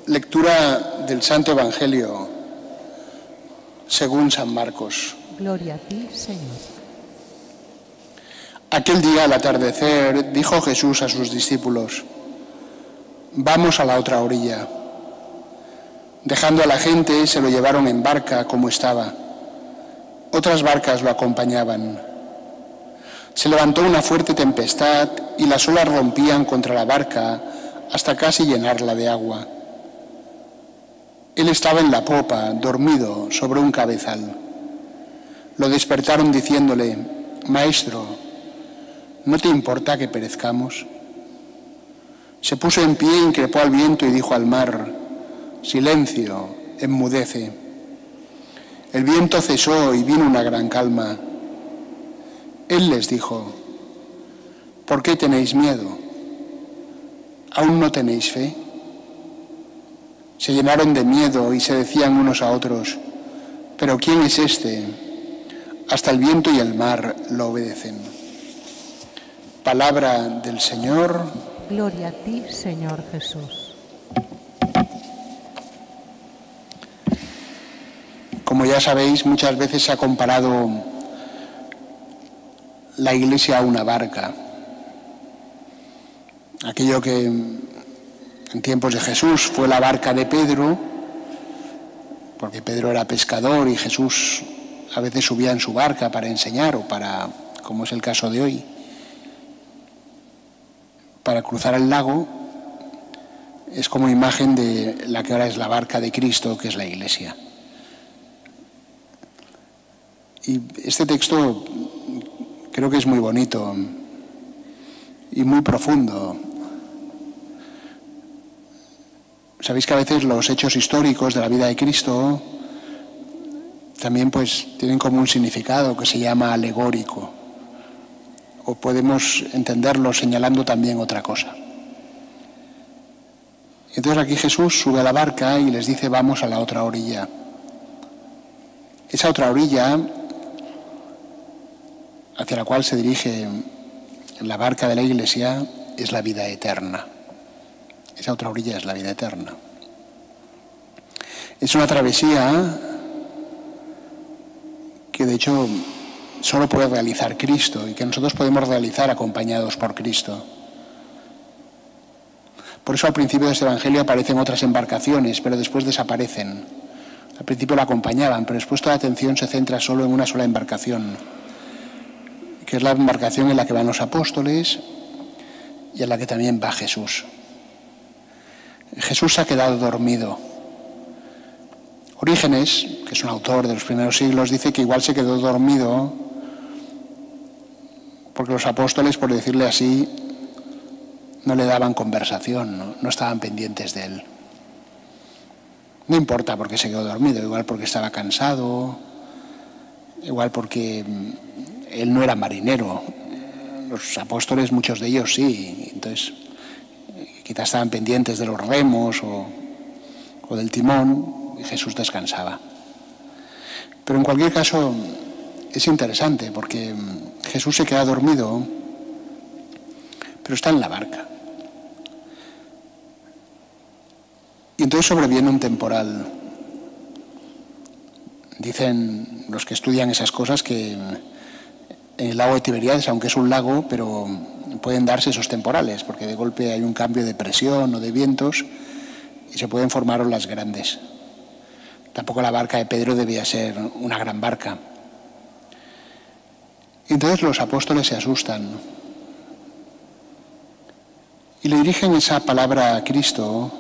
Lectura del Santo Evangelio según San Marcos. Gloria a ti, Señor. Aquel día al atardecer dijo Jesús a sus discípulos: vamos a la otra orilla. Dejando a la gente, se lo llevaron en barca como estaba. Otras barcas lo acompañaban. Se levantó una fuerte tempestad y las olas rompían contra la barca hasta casi llenarla de agua. Él estaba en la popa, dormido sobre un cabezal. Lo despertaron diciéndole: Maestro, ¿no te importa que perezcamos? Se puso en pie, increpó al viento y dijo al mar: Silencio, enmudece. El viento cesó y vino una gran calma. Él les dijo: ¿por qué tenéis miedo? ¿Aún no tenéis fe? Se llenaron de miedo y se decían unos a otros: ¿pero quién es este? Hasta el viento y el mar lo obedecen. Palabra del Señor. Gloria a ti, Señor Jesús. Como ya sabéis, muchas veces se ha comparado la Iglesia a una barca. Aquello que en tiempos de Jesús fue la barca de Pedro, porque Pedro era pescador y Jesús a veces subía en su barca para enseñar o para, como es el caso de hoy, para cruzar el lago. Es como imagen de la que ahora es la barca de Cristo, que es la Iglesia. Y este texto creo que es muy bonito y muy profundo. Sabéis que a veces los hechos históricos de la vida de Cristo también pues tienen como un significado que se llama alegórico, o podemos entenderlo señalando también otra cosa. Entonces aquí Jesús sube a la barca y les dice: vamos a la otra orilla. Esa otra orilla hacia la cual se dirige la barca de la Iglesia es la vida eterna. Esa otra orilla es la vida eterna. Es una travesía que de hecho solo puede realizar Cristo y que nosotros podemos realizar acompañados por Cristo. Por eso al principio de este Evangelio aparecen otras embarcaciones, pero después desaparecen. Al principio la acompañaban, pero después toda la atención se centra solo en una sola embarcación, que es la embarcación en la que van los apóstoles y en la que también va Jesús. Jesús se ha quedado dormido. Orígenes, que es un autor de los primeros siglos, dice que igual se quedó dormido porque los apóstoles, por decirle así, no le daban conversación, no estaban pendientes de él. No importa por qué se quedó dormido, igual porque estaba cansado, igual porque él no era marinero. Los apóstoles, muchos de ellos sí, entonces quizás estaban pendientes de los remos o del timón, y Jesús descansaba. Pero en cualquier caso es interesante porque Jesús se queda dormido, pero está en la barca. Y entonces sobreviene un temporal. Dicen los que estudian esas cosas que en el lago de Tiberíades, aunque es un lago, pero pueden darse esos temporales, porque de golpe hay un cambio de presión o de vientos y se pueden formar olas grandes. Tampoco la barca de Pedro debía ser una gran barca. Y entonces los apóstoles se asustan y le dirigen esa palabra a Cristo,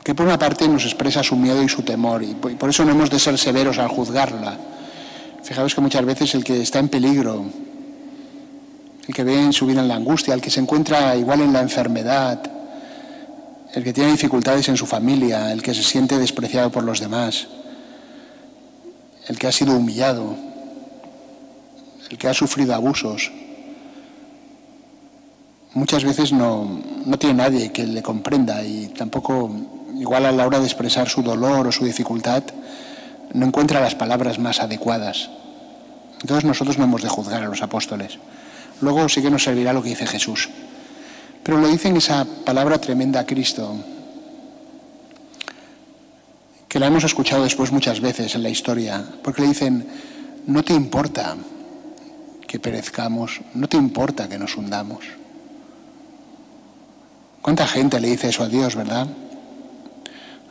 que por una parte nos expresa su miedo y su temor, y por eso no hemos de ser severos al juzgarla. Fijaos que muchas veces el que está en peligro, el que ve en su vida en la angustia, el que se encuentra igual en la enfermedad, el que tiene dificultades en su familia, el que se siente despreciado por los demás, el que ha sido humillado, el que ha sufrido abusos, muchas veces no tiene nadie que le comprenda y tampoco, igual a la hora de expresar su dolor o su dificultad, no encuentra las palabras más adecuadas. Entonces nosotros no hemos de juzgar a los apóstoles. Luego sí que nos servirá lo que dice Jesús. Pero le dicen esa palabra tremenda a Cristo, que la hemos escuchado después muchas veces en la historia, porque le dicen, no te importa que perezcamos, no te importa que nos hundamos. ¿Cuánta gente le dice eso a Dios, verdad?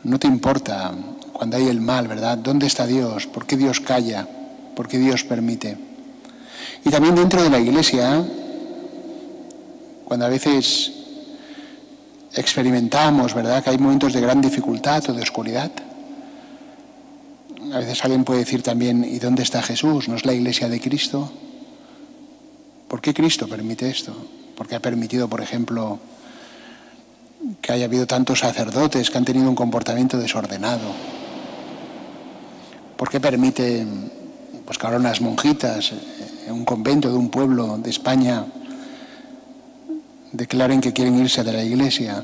No te importa cuando hay el mal, ¿verdad? ¿Dónde está Dios? ¿Por qué Dios calla? ¿Por qué Dios permite? Y también dentro de la Iglesia, cuando a veces experimentamos, ¿verdad?, que hay momentos de gran dificultad o de oscuridad, a veces alguien puede decir también, ¿y dónde está Jesús? ¿No es la Iglesia de Cristo? ¿Por qué Cristo permite esto? ¿Por qué ha permitido, por ejemplo, que haya habido tantos sacerdotes que han tenido un comportamiento desordenado? ¿Por qué permite pues, que ahora unas monjitas en un convento de un pueblo de España declaren que quieren irse de la Iglesia?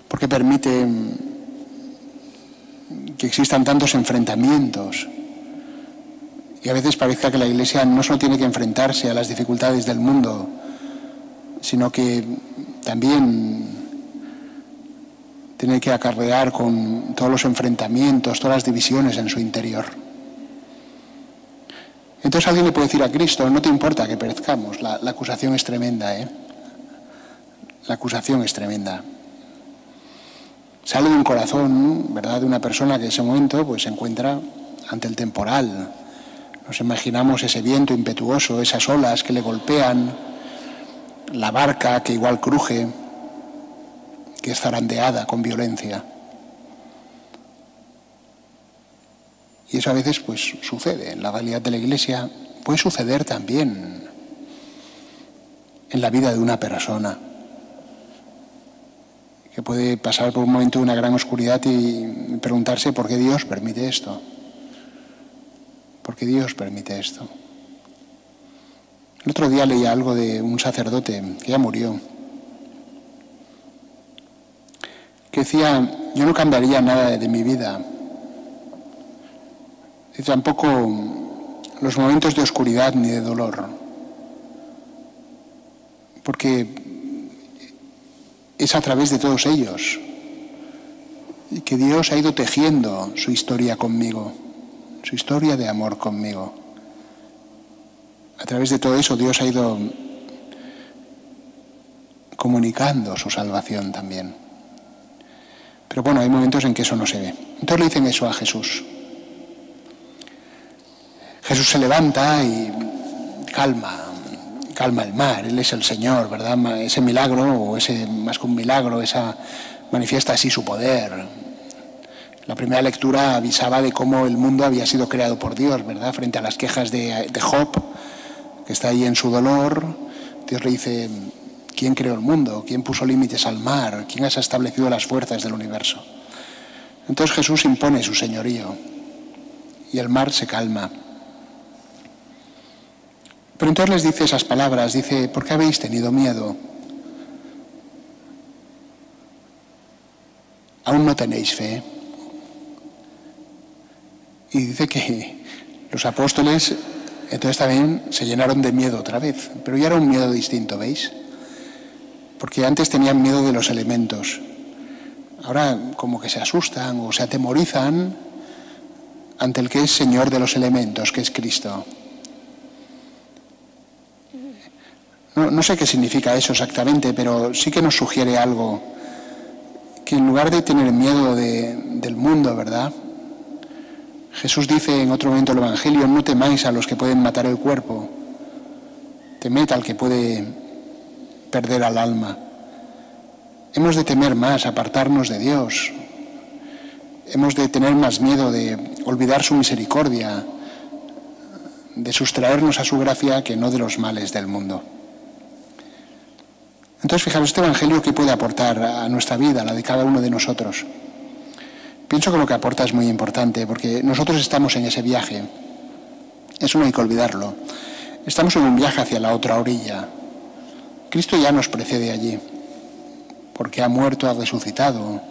¿Por qué permite que existan tantos enfrentamientos? Y a veces parezca que la Iglesia no solo tiene que enfrentarse a las dificultades del mundo, sino que también tiene que acarrear con todos los enfrentamientos, todas las divisiones en su interior. Entonces alguien le puede decir a Cristo, no te importa que perezcamos. La acusación es tremenda, ¿eh? La acusación es tremenda. Sale de un corazón, ¿verdad?, de una persona que en ese momento pues, se encuentra ante el temporal. Nos imaginamos ese viento impetuoso, esas olas que le golpean, la barca que igual cruje, que es zarandeada con violencia. Y eso a veces pues sucede en la realidad de la Iglesia, puede suceder también en la vida de una persona, que puede pasar por un momento de una gran oscuridad y preguntarse por qué Dios permite esto. ¿Por qué Dios permite esto? El otro día leía algo de un sacerdote que ya murió, que decía, yo no cambiaría nada de mi vida, y tampoco los momentos de oscuridad ni de dolor, porque es a través de todos ellos que Dios ha ido tejiendo su historia conmigo, su historia de amor conmigo. A través de todo eso Dios ha ido comunicando su salvación también. Pero bueno, hay momentos en que eso no se ve. Entonces le dicen eso a Jesús. Jesús se levanta y calma el mar. Él es el Señor, ¿verdad? Ese milagro, o ese más que un milagro, manifiesta así su poder. La primera lectura avisaba de cómo el mundo había sido creado por Dios, ¿verdad? Frente a las quejas de Job, que está ahí en su dolor, Dios le dice, ¿quién creó el mundo? ¿Quién puso límites al mar? ¿Quién ha establecido las fuerzas del universo? Entonces Jesús impone su señorío y el mar se calma. Pero entonces les dice esas palabras, dice, ¿por qué habéis tenido miedo? ¿Aún no tenéis fe? Y dice que los apóstoles entonces también se llenaron de miedo otra vez, pero ya era un miedo distinto, ¿veis? Porque antes tenían miedo de los elementos. Ahora como que se asustan o se atemorizan ante el que es Señor de los elementos, que es Cristo. No sé qué significa eso exactamente, pero sí que nos sugiere algo, que en lugar de tener miedo del mundo, ¿verdad? Jesús dice en otro momento del Evangelio, no temáis a los que pueden matar el cuerpo, temed al que puede perder al alma. Hemos de temer más, apartarnos de Dios. Hemos de tener más miedo de olvidar su misericordia, de sustraernos a su gracia que no de los males del mundo. Entonces, fijaros, este Evangelio, ¿qué puede aportar a nuestra vida, a la de cada uno de nosotros? Pienso que lo que aporta es muy importante, porque nosotros estamos en ese viaje. Eso no hay que olvidarlo. Estamos en un viaje hacia la otra orilla. Cristo ya nos precede allí, porque ha muerto, ha resucitado,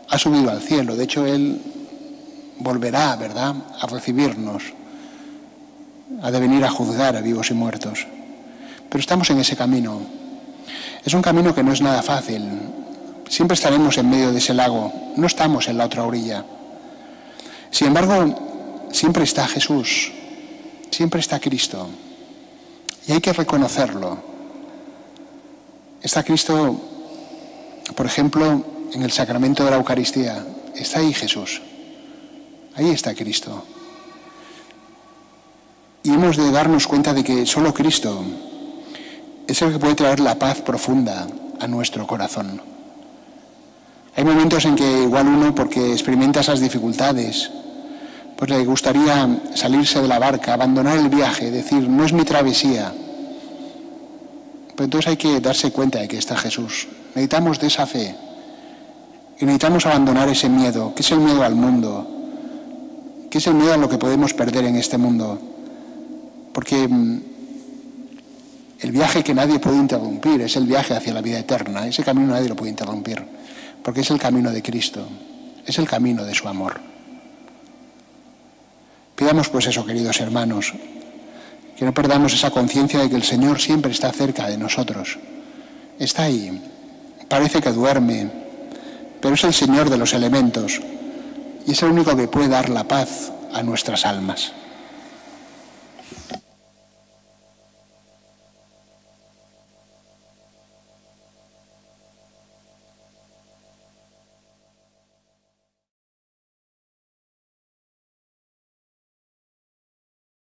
ha subido al cielo. De hecho, Él volverá, ¿verdad?, a recibirnos, ha de venir a juzgar a vivos y muertos. Pero estamos en ese camino. Es un camino que no es nada fácil. Siempre estaremos en medio de ese lago, no estamos en la otra orilla. Sin embargo, siempre está Jesús, siempre está Cristo. Y hay que reconocerlo. Está Cristo, por ejemplo, en el sacramento de la Eucaristía. Está ahí Jesús. Ahí está Cristo. Y hemos de darnos cuenta de que solo Cristo es el que puede traer la paz profunda a nuestro corazón. Hay momentos en que igual uno, porque experimenta esas dificultades, pues le gustaría salirse de la barca, abandonar el viaje, decir, no es mi travesía. Pero entonces hay que darse cuenta de que está Jesús. Necesitamos de esa fe. Y necesitamos abandonar ese miedo, que es el miedo al mundo, que es el miedo a lo que podemos perder en este mundo. Porque el viaje que nadie puede interrumpir es el viaje hacia la vida eterna. Ese camino nadie lo puede interrumpir, porque es el camino de Cristo, es el camino de su amor. Pidamos pues eso, queridos hermanos, que no perdamos esa conciencia de que el Señor siempre está cerca de nosotros. Está ahí, parece que duerme, pero es el Señor de los elementos y es el único que puede dar la paz a nuestras almas.